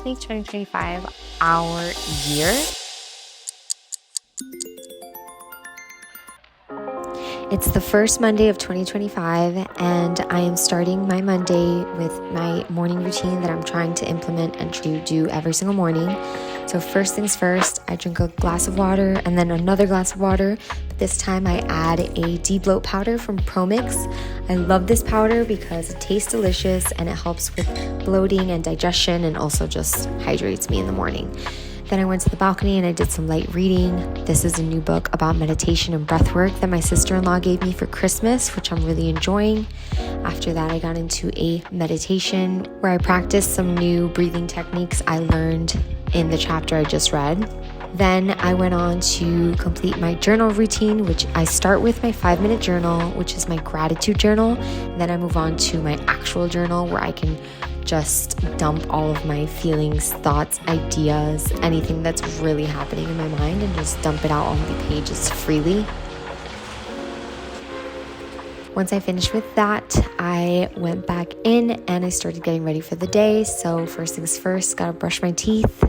make 2025 our year. It's the first Monday of 2025, and I am starting my Monday with my morning routine that I'm trying to implement and to do every single morning. So first things first, I drink a glass of water and then another glass of water, but this time I add a de-bloat powder from Promix. I love this powder because it tastes delicious and it helps with bloating and digestion, and also just hydrates me in the morning. Then I went to the balcony and I did some light reading. This is a new book about meditation and breath work that my sister-in-law gave me for Christmas, which I'm really enjoying. After that, I got into a meditation where I practiced some new breathing techniques I learned in the chapter I just read. Then I went on to complete my journal routine, which I start with my 5-minute journal, which is my gratitude journal. Then I move on to my actual journal where I can just dump all of my feelings, thoughts, ideas, anything that's really happening in my mind, and just dump it out on the pages freely. Once I finished with that, I went back in and I started getting ready for the day. So first things first, gotta brush my teeth.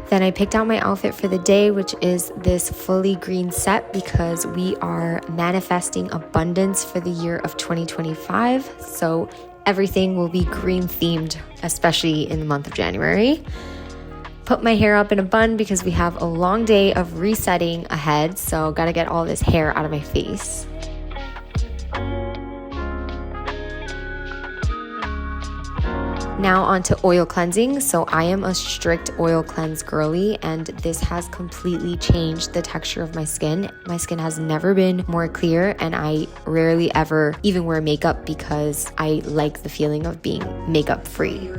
Then I picked out my outfit for the day, which is this fully green set because we are manifesting abundance for the year of 2025. So everything will be green themed, especially in the month of January. Put my hair up in a bun because we have a long day of resetting ahead. So gotta get all this hair out of my face. Now on to oil cleansing. So I am a strict oil cleanse girly, and this has completely changed the texture of my skin. My skin has never been more clear, and I rarely ever even wear makeup because I like the feeling of being makeup free.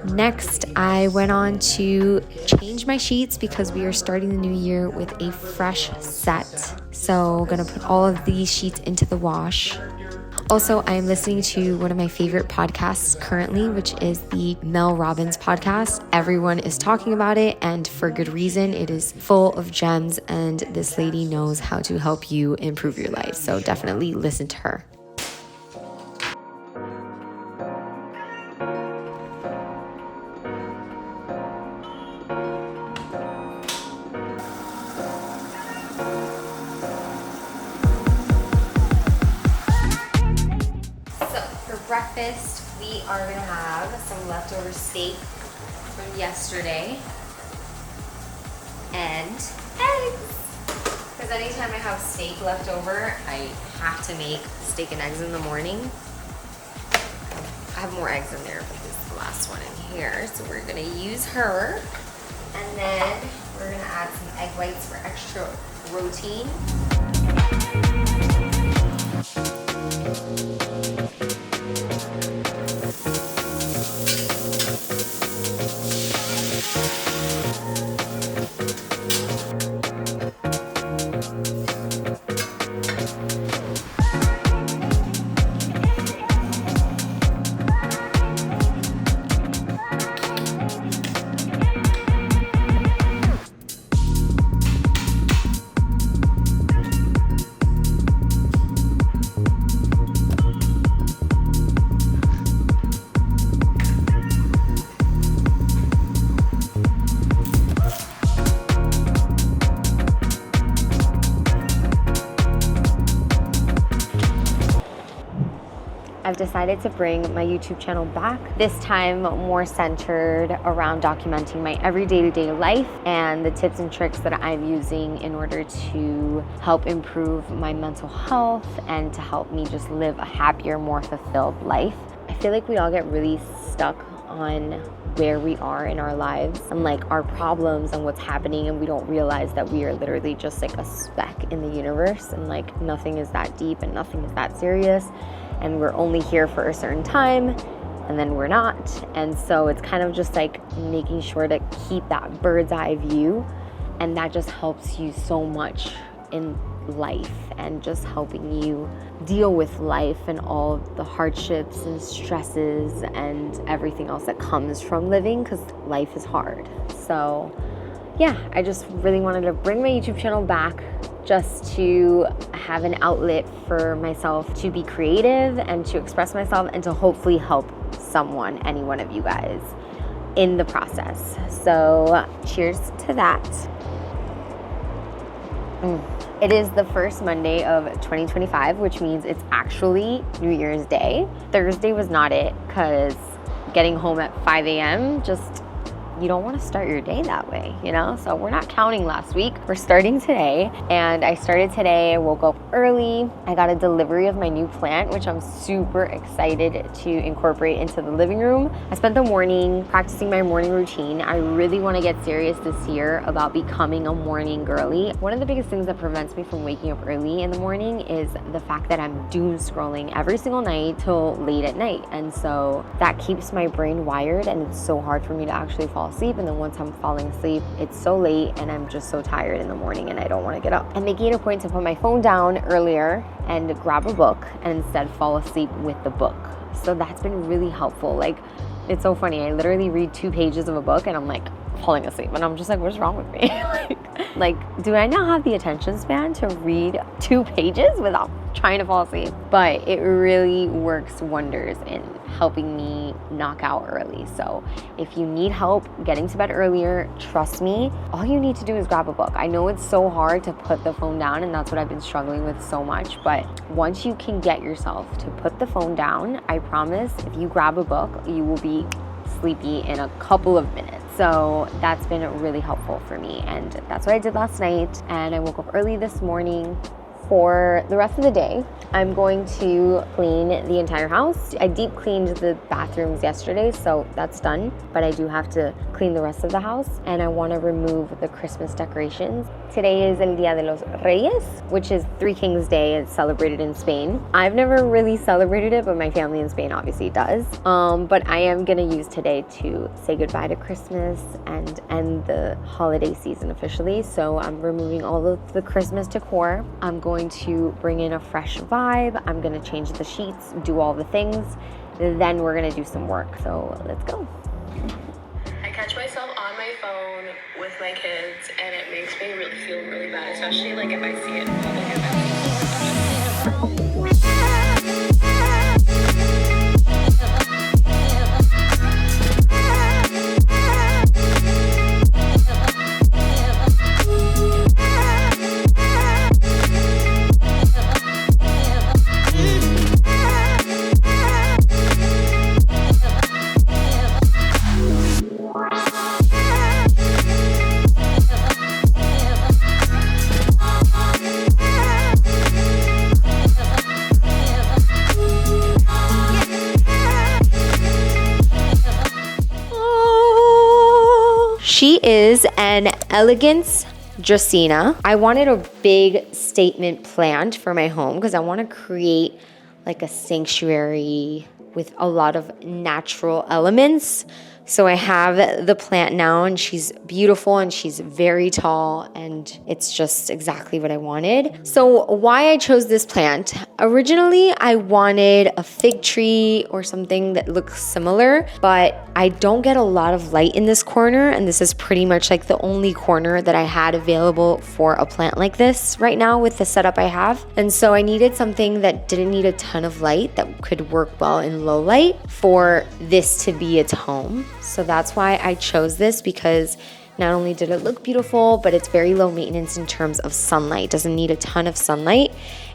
Next, I went on to change my sheets because we are starting the new year with a fresh set. So I'm gonna put all of these sheets into the wash. Also, I am listening to one of my favorite podcasts currently, which is the Mel Robbins podcast. Everyone is talking about it, and for good reason. It is full of gems, and this lady knows how to help you improve your life. So definitely listen to her. Breakfast, we are gonna have some leftover steak from yesterday and eggs, because anytime I have steak left over, I have to make steak and eggs in the morning. I have more eggs in there, but this is the last one in here, so we're gonna use her, and then we're gonna add some egg whites for extra protein. I've decided to bring my YouTube channel back, this time more centered around documenting my everyday life and the tips and tricks that I'm using in order to help improve my mental health and to help me just live a happier, more fulfilled life. I feel like we all get really stuck on where we are in our lives and like our problems and what's happening, and we don't realize that we are literally just like a speck in the universe, and like nothing is that deep and nothing is that serious, and we're only here for a certain time and then we're not. And so it's kind of just like making sure to keep that bird's eye view, and that just helps you so much in life and just helping you deal with life and all the hardships and stresses and everything else that comes from living, because life is hard. So yeah, I just really wanted to bring my YouTube channel back just to have an outlet for myself to be creative and to express myself and to hopefully help someone, any one of you guys, in the process. So cheers to that. It is the first Monday of 2025, which means it's actually New Year's Day. Thursday was not it, because getting home at 5 a.m. just, you don't want to start your day that way, you know? So we're not counting last week. We're starting today. And I started today. I woke up early. I got a delivery of my new plant, which I'm super excited to incorporate into the living room. I spent the morning practicing my morning routine. I really want to get serious this year about becoming a morning girly. One of the biggest things that prevents me from waking up early in the morning is the fact that I'm doom scrolling every single night till late at night. And so that keeps my brain wired, and it's so hard for me to actually fall asleep. And then once I'm falling asleep, it's so late and I'm just so tired in the morning and I don't want to get up. I'm making it a point to put my phone down earlier and grab a book and instead fall asleep with the book. So that's been really helpful. Like, it's so funny. I literally read 2 pages of a book and I'm like falling asleep, and I'm just like, what's wrong with me? like, do I not have the attention span to read 2 pages without trying to fall asleep? But it really works wonders in helping me knock out early. So if you need help getting to bed earlier, trust me, all you need to do is grab a book. I know it's so hard to put the phone down, and that's what I've been struggling with so much, but once you can get yourself to put the phone down, I promise if you grab a book, you will be sleepy in a couple of minutes. So that's been really helpful for me, and that's what I did last night. And I woke up early this morning. For the rest of the day, I'm going to clean the entire house. I deep cleaned the bathrooms yesterday, so that's done. But I do have to clean the rest of the house, and I want to remove the Christmas decorations. Today is El Día de los Reyes, which is Three Kings Day. It's celebrated in Spain. I've never really celebrated it, but my family in Spain obviously does. But I am going to use today to say goodbye to Christmas and end the holiday season officially. So I'm removing all of the Christmas decor. I'm going to bring in a fresh vibe. I'm going to change the sheets, do all the things. Then we're going to do some work. So let's go. I catch myself on my phone with my kids, and it makes me really feel really bad, especially like if I see it in public events. She is an elegance Jacina. I wanted a big statement plant for my home because I want to create like a sanctuary with a lot of natural elements. So I have the plant now, and she's beautiful and she's very tall, and it's just exactly what I wanted. So why I chose this plant, originally I wanted a fig tree or something that looks similar, but I don't get a lot of light in this corner, and this is pretty much like the only corner that I had available for a plant like this right now with the setup I have. And so I needed something that didn't need a ton of light, that could work well in low light for this to be its home. So that's why I chose this, because not only did it look beautiful, but it's very low maintenance in terms of sunlight. It doesn't need a ton of sunlight,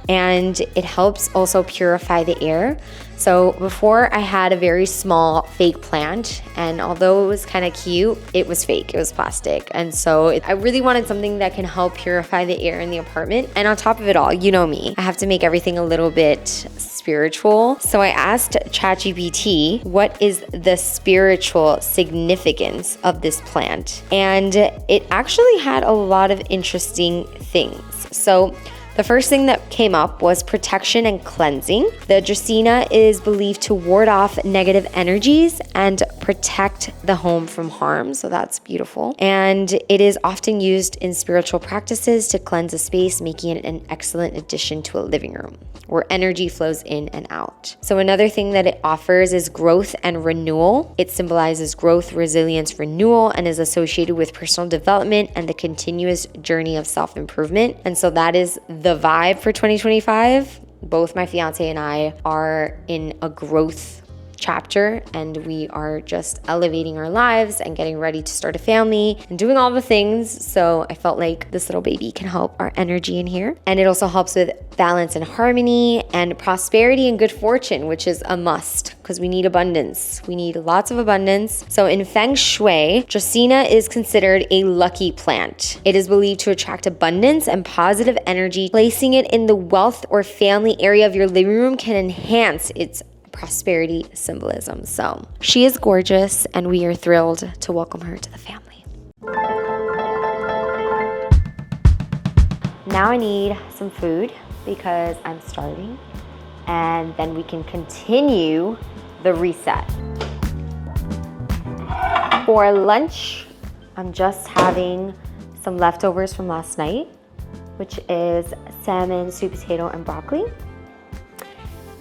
and it helps also purify the air. So before I had a very small fake plant, and although it was kind of cute, it was fake, it was plastic. And so I really wanted something that can help purify the air in the apartment. And on top of it all, you know me, I have to make everything a little bit spiritual. So I asked ChatGPT, what is the spiritual significance of this plant? And it actually had a lot of interesting things. So The first thing that came up was protection and cleansing. The Dracaena is believed to ward off negative energies and protect the home from harm. So that's beautiful. And it is often used in spiritual practices to cleanse a space, making it an excellent addition to a living room where energy flows in and out. So another thing that it offers is growth and renewal. It symbolizes growth, resilience, renewal, and is associated with personal development and the continuous journey of self-improvement. And so that is the vibe for 2025. Both my fiance and I are in a growth chapter, and we are just elevating our lives and getting ready to start a family and doing all the things. So I felt like this little baby can help our energy in here. And it also helps with balance and harmony and prosperity and good fortune, which is a must because we need abundance. We need lots of abundance. So in Feng Shui, Dracaena is considered a lucky plant. It is believed to attract abundance and positive energy. Placing it in the wealth or family area of your living room can enhance its prosperity symbolism. So she is gorgeous, and we are thrilled to welcome her to the family. Now I need some food because I'm starving, and then we can continue the reset. For lunch, I'm just having some leftovers from last night, which is salmon, sweet potato, and broccoli.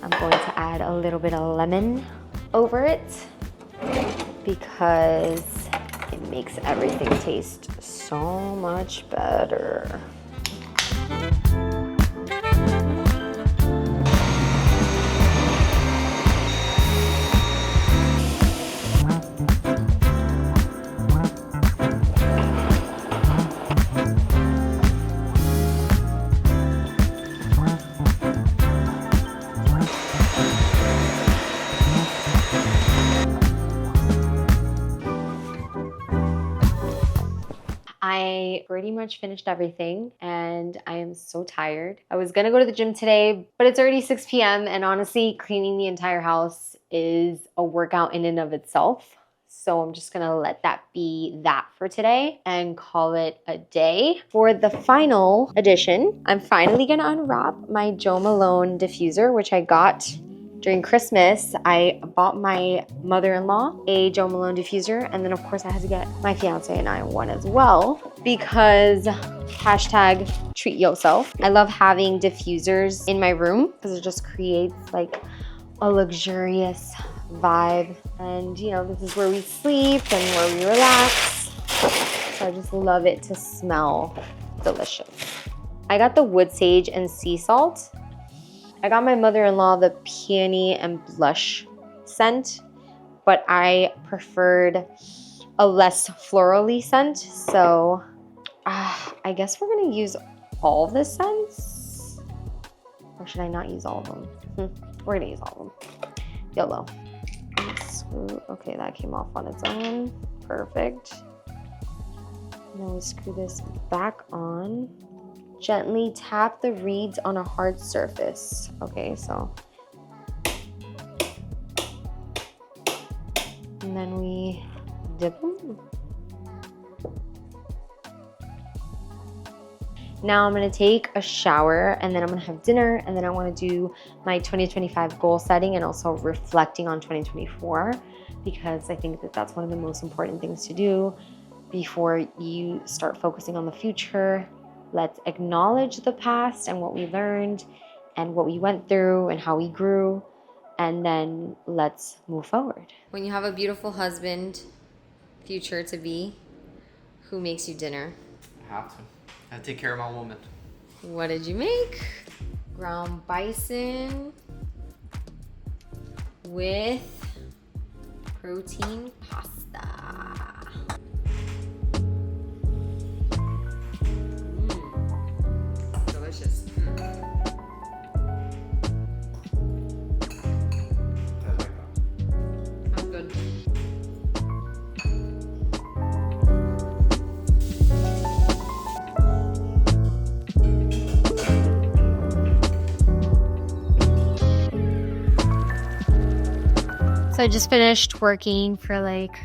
I'm going to add a little bit of lemon over it because it makes everything taste so much better. I pretty much finished everything and I am so tired. I was gonna go to the gym today, but it's already 6 p.m. and honestly, cleaning the entire house is a workout in and of itself. So I'm just gonna let that be that for today and call it a day. For the final edition, I'm finally gonna unwrap my Jo Malone diffuser, which I got during Christmas. I bought my mother-in-law a Jo Malone diffuser, and then of course I had to get my fiance and I one as well because hashtag treat yourself. I love having diffusers in my room because it just creates like a luxurious vibe, and you know, this is where we sleep and where we relax, so I just love it to smell delicious. I got the wood sage and sea salt. I got my mother-in-law the peony and blush scent, but I preferred a less florally scent. So I guess we're gonna use all the scents, or should I not use all of them? We're gonna use all of them. YOLO. Screw. Okay, that came off on its own. Perfect. Now we screw this back on. Gently tap the reeds on a hard surface. Okay, so. And then we dip them. Now I'm gonna take a shower and then I'm gonna have dinner, and then I wanna do my 2025 goal setting and also reflecting on 2024, because I think that that's one of the most important things to do before you start focusing on the future. Let's acknowledge the past and what we learned and what we went through and how we grew, and then let's move forward. When you have a beautiful husband, future to be, who makes you dinner? I have to. I take care of my woman. What did you make? Ground bison with protein pasta. Delicious. Sounds good. So I just finished working for like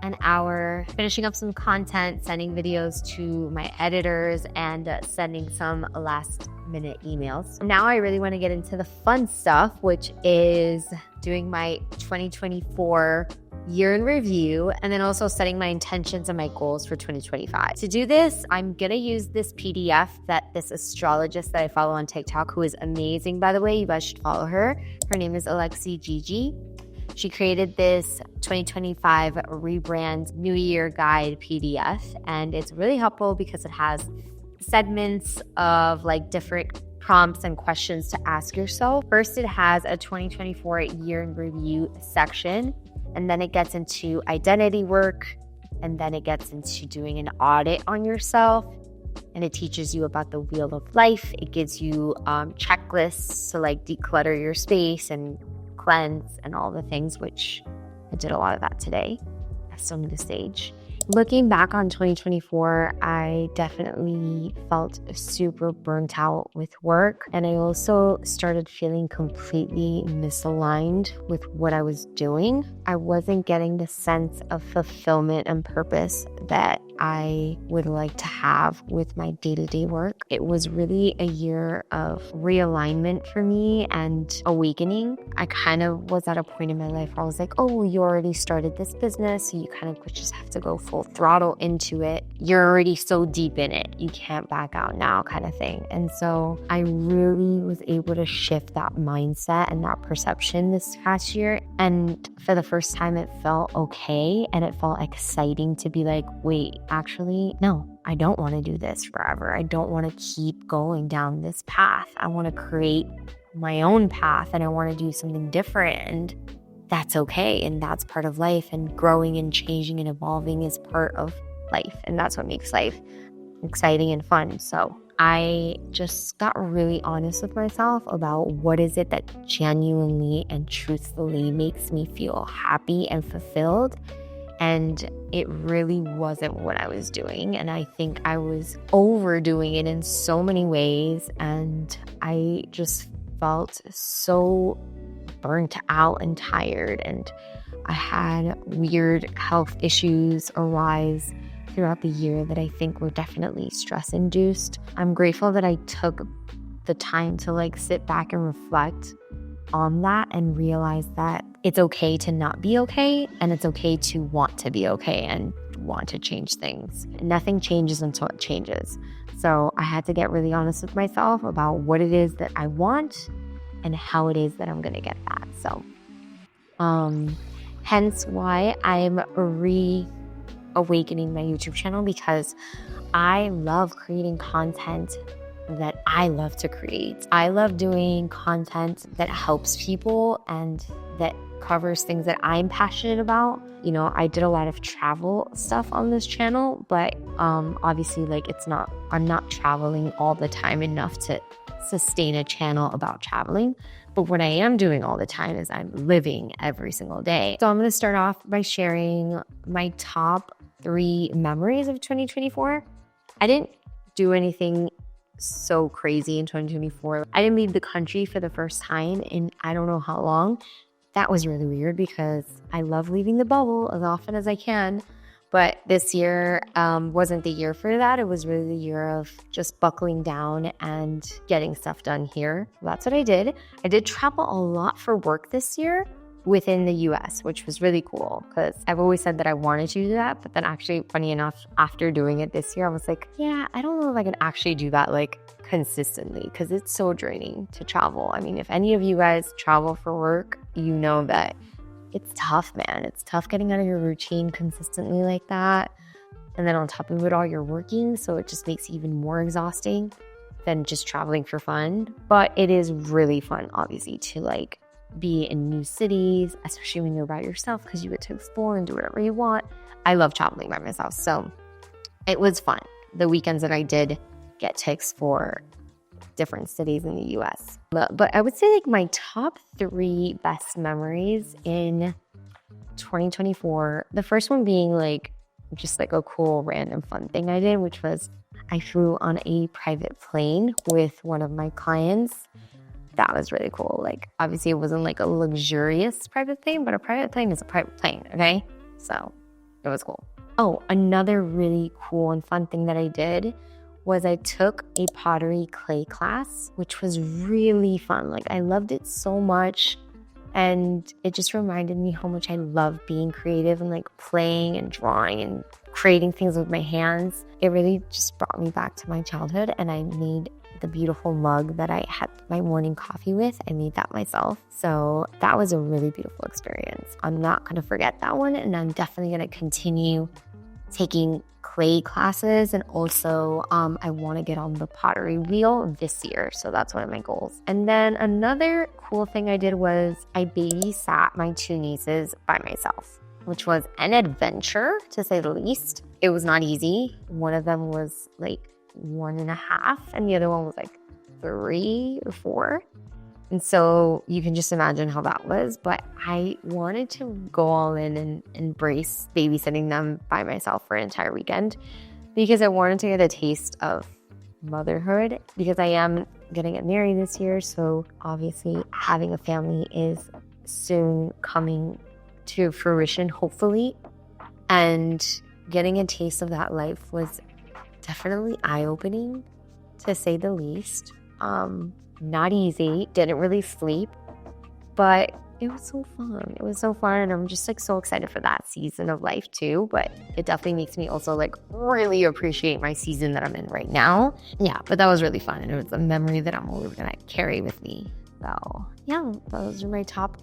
an hour, finishing up some content, sending videos to my editors, and sending some last minute emails. Now I really want to get into the fun stuff, which is doing my 2024 year in review, and then also setting my intentions and my goals for 2025. To do this, I'm going to use this PDF that this astrologist that I follow on TikTok, who is amazing, by the way, you guys should follow her. Her name is Alexi Gigi. She created this 2025 rebrand New Year guide PDF, and it's really helpful because it has segments of like different prompts and questions to ask yourself. First, it has a 2024 year in review section, and then it gets into identity work, and then it gets into doing an audit on yourself, and it teaches you about the wheel of life. It gives you checklists to like declutter your space and cleanse and all the things, which I did a lot of that today. I still need a stage. Looking back on 2024, I definitely felt super burnt out with work, and I also started feeling completely misaligned with what I was doing. I wasn't getting the sense of fulfillment and purpose that I would like to have with my day-to-day work. It was really a year of realignment for me and awakening. I kind of was at a point in my life where I was like, oh, you already started this business, so you kind of just have to go full throttle into it. You're already so deep in it, you can't back out now, kind of thing. And so I really was able to shift that mindset and that perception this past year. And for the first time, it felt okay, and it felt exciting to be like, wait, actually, no, I don't want to do this forever. I don't want to keep going down this path. I want to create my own path, and I want to do something different. And that's okay. And that's part of life. And growing and changing and evolving is part of life. And that's what makes life exciting and fun. So I just got really honest with myself about what is it that genuinely and truthfully makes me feel happy and fulfilled. And it really wasn't what I was doing. And I think I was overdoing it in so many ways. And I just felt so burnt out and tired. And I had weird health issues arise throughout the year that I think were definitely stress induced. I'm grateful that I took the time to like sit back and reflect on that and realize that it's okay to not be okay, and it's okay to want to be okay and want to change things. Nothing changes until it changes. So I had to get really honest with myself about what it is that I want and how it is that I'm going to get that. So hence why I'm reawakening my YouTube channel, because I love creating content that I love to create. I love doing content that helps people and that covers things that I'm passionate about. You know, I did a lot of travel stuff on this channel, but obviously like I'm not traveling all the time enough to sustain a channel about traveling. But what I am doing all the time is I'm living every single day. So I'm going to start off by sharing my top 3 memories of 2024. I didn't do anything so crazy in 2024. I didn't leave the country for the first time in I don't know how long. That was really weird because I love leaving the bubble as often as I can. But this year wasn't the year for that. It was really the year of just buckling down and getting stuff done here. That's what I did. I did travel a lot for work this year within the US, which was really cool because I've always said that I wanted to do that. But then actually, funny enough, after doing it this year, I was like, yeah, I don't know if I can actually do that like consistently because it's so draining to travel. I mean, if any of you guys travel for work, you know that it's tough, man. It's tough getting out of your routine consistently like that. And then on top of it all, you're working. So it just makes it even more exhausting than just traveling for fun. But it is really fun, obviously, to like be in new cities, especially when you're by yourself because you get to explore and do whatever you want. I love traveling by myself. So it was fun. The weekends that I did get to explore different cities in the US. But I would say like my top 3 best memories in 2024, the first one being like just like a cool random fun thing I did, which was I flew on a private plane with one of my clients. That was really cool. Like obviously it wasn't like a luxurious private plane, but a private plane is a private plane, okay? So it was cool. Oh, another really cool and fun thing that I did was I took a pottery clay class, which was really fun. Like I loved it so much. And it just reminded me how much I love being creative and like playing and drawing and creating things with my hands. It really just brought me back to my childhood, and I made the beautiful mug that I had my morning coffee with. I made that myself. So that was a really beautiful experience. I'm not going to forget that one, and I'm definitely going to continue taking clay classes, and also I want to get on the pottery wheel this year. So that's one of my goals. And then another cool thing I did was I babysat my 2 nieces by myself, which was an adventure to say the least. It was not easy. One of them was like 1.5 and the other one was like 3 or 4. And so you can just imagine how that was. But I wanted to go all in and embrace babysitting them by myself for an entire weekend because I wanted to get a taste of motherhood, because I am going to get married this year. So obviously having a family is soon coming to fruition, hopefully. And getting a taste of that life was definitely eye-opening, to say the least. Not easy, didn't really sleep, but it was so fun. It was so fun, and I'm just like so excited for that season of life too. But it definitely makes me also like really appreciate my season that I'm in right now. Yeah, but that was really fun, and it was a memory that I'm always gonna carry with me. So yeah, those are my top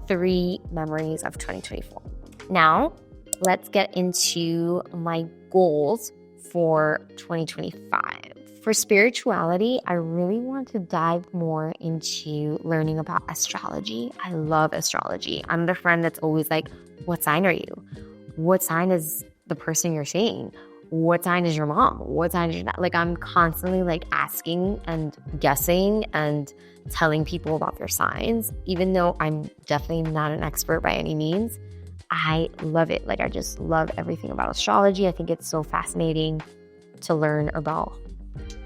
3 memories of 2024. Now, let's get into my goals for 2025. For spirituality, I really want to dive more into learning about astrology. I love astrology. I'm the friend that's always like, what sign are you? What sign is the person you're seeing? What sign is your mom? What sign is your dad? Like I'm constantly like asking and guessing and telling people about their signs, even though I'm definitely not an expert by any means. I love it. Like I just love everything about astrology. I think it's so fascinating to learn about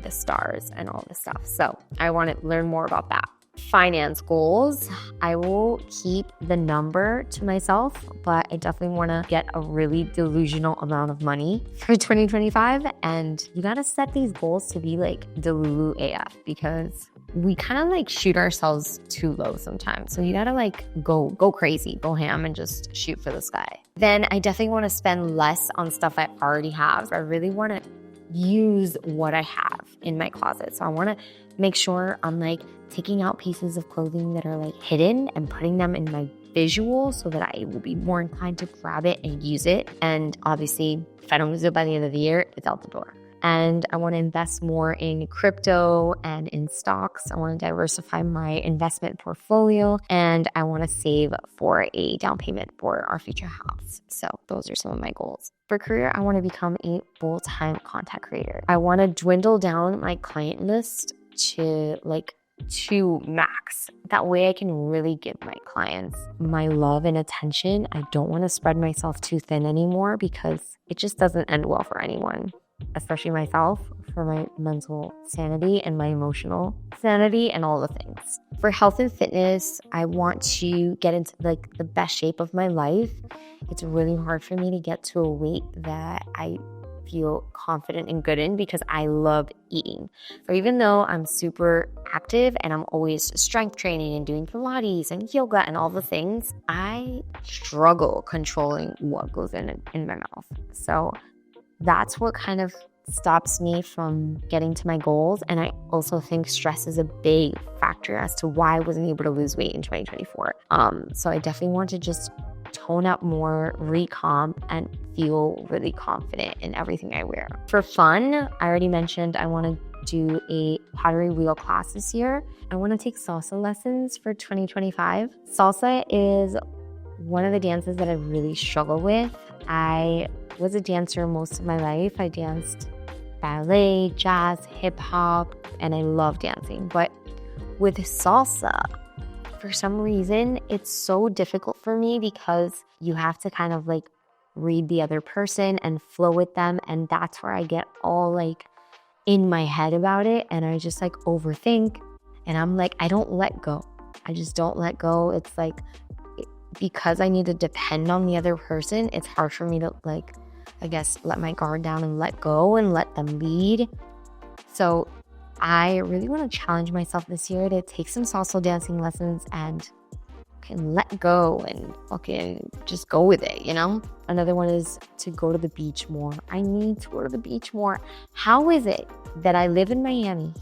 the stars and all this stuff. So I want to learn more about that. Finance goals. I will keep the number to myself, but I definitely want to get a really delusional amount of money for 2025. And you got to set these goals to be like delulu AF, because we kind of like shoot ourselves too low sometimes. So you got to like go crazy, go ham and just shoot for the sky. Then I definitely want to spend less on stuff I already have. I really want to use what I have in my closet. So I want to make sure I'm like taking out pieces of clothing that are like hidden and putting them in my visual so that I will be more inclined to grab it and use it. And obviously, if I don't use it by the end of the year, it's out the door. And I want to invest more in crypto and in stocks. I want to diversify my investment portfolio, and I want to save for a down payment for our future house. So those are some of my goals. For career, I want to become a full-time content creator. I want to dwindle down my client list to like 2 max. That way I can really give my clients my love and attention. I don't want to spread myself too thin anymore, because it just doesn't end well for anyone, especially myself, for my mental sanity and my emotional sanity and all the things. For health and fitness, I want to get into like the best shape of my life. It's really hard for me to get to a weight that I feel confident and good in, because I love eating. So even though I'm super active and I'm always strength training and doing Pilates and yoga and all the things, I struggle controlling what goes in my mouth. So that's what kind of stops me from getting to my goals. And I also think stress is a big factor as to why I wasn't able to lose weight in 2024. So I definitely want to just tone up more, recomp, and feel really confident in everything I wear. For fun, I already mentioned I want to do a pottery wheel class this year. I want to take salsa lessons for 2025. Salsa is one of the dances that I really struggle with. I was a dancer most of my life. I danced ballet, jazz, hip hop, and I love dancing. But with salsa, for some reason, it's so difficult for me, because you have to kind of like read the other person and flow with them. And that's where I get all like in my head about it. And I just like overthink. And I'm like, I don't let go. I just don't let go. It's like, because I need to depend on the other person, it's hard for me to like, I guess, let my guard down and let go and let them lead. So I really want to challenge myself this year to take some salsa dancing lessons and can let go and fucking just go with it, you know? Another one is to go to the beach more. I need to go to the beach more. How is it that I live in Miami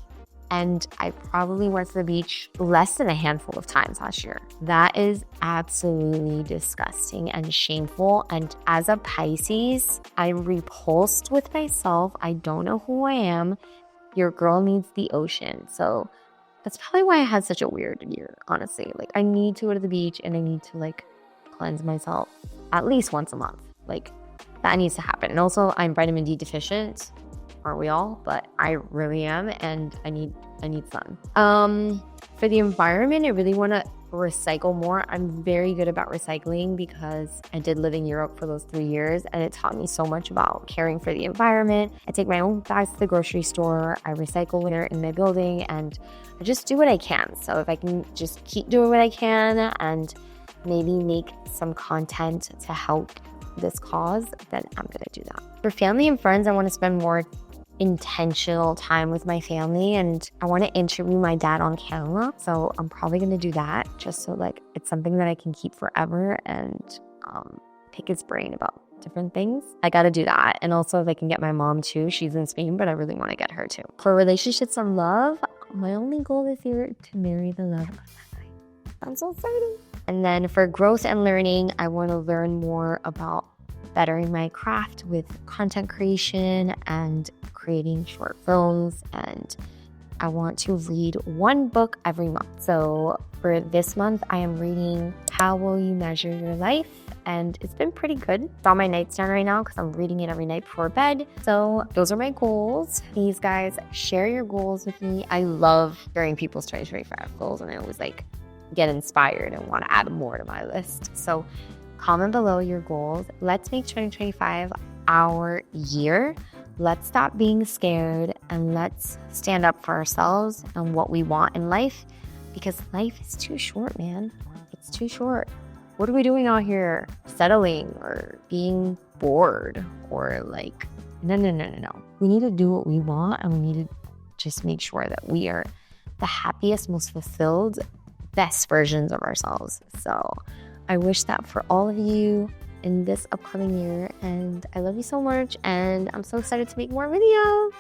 and I probably went to the beach less than a handful of times last year? That is absolutely disgusting and shameful. And as a Pisces, I'm repulsed with myself. I don't know who I am. Your girl needs the ocean. So that's probably why I had such a weird year, honestly. Like, I need to go to the beach and I need to, like, cleanse myself at least once a month. Like, that needs to happen. And also, I'm vitamin D deficient. Aren't we all? But I really am, and I need sun. For the environment, I really want to recycle more. I'm very good about recycling because I did live in Europe for those 3 years, and it taught me so much about caring for the environment. I take my own bags to the grocery store. I recycle when they're in my building, and I just do what I can. So if I can just keep doing what I can and maybe make some content to help this cause, then I'm gonna do that. For family and friends, I want to spend more intentional time with my family, and I want to interview my dad on camera. So I'm probably going to do that just so like it's something that I can keep forever and pick his brain about different things. I got to do that. And also if I can get my mom too, she's in Spain, but I really want to get her too. For relationships and love, my only goal this year is to marry the love of my life. I'm so excited. And then for growth and learning, I want to learn more about bettering my craft with content creation and creating short films. And I want to read one book every month. So for this month, I am reading How Will You Measure Your Life? And it's been pretty good. It's on my nightstand right now because I'm reading it every night before bed. So those are my goals. Please, guys, share your goals with me. I love sharing people's 2025 goals, and I always like get inspired and want to add more to my list. So comment below your goals. Let's make 2025 our year. Let's stop being scared and let's stand up for ourselves and what we want in life, because life is too short, man. It's too short. What are we doing out here? Settling or being bored or like, no. We need to do what we want, and we need to just make sure that we are the happiest, most fulfilled, best versions of ourselves. So I wish that for all of you in this upcoming year, and I love you so much, and I'm so excited to make more videos.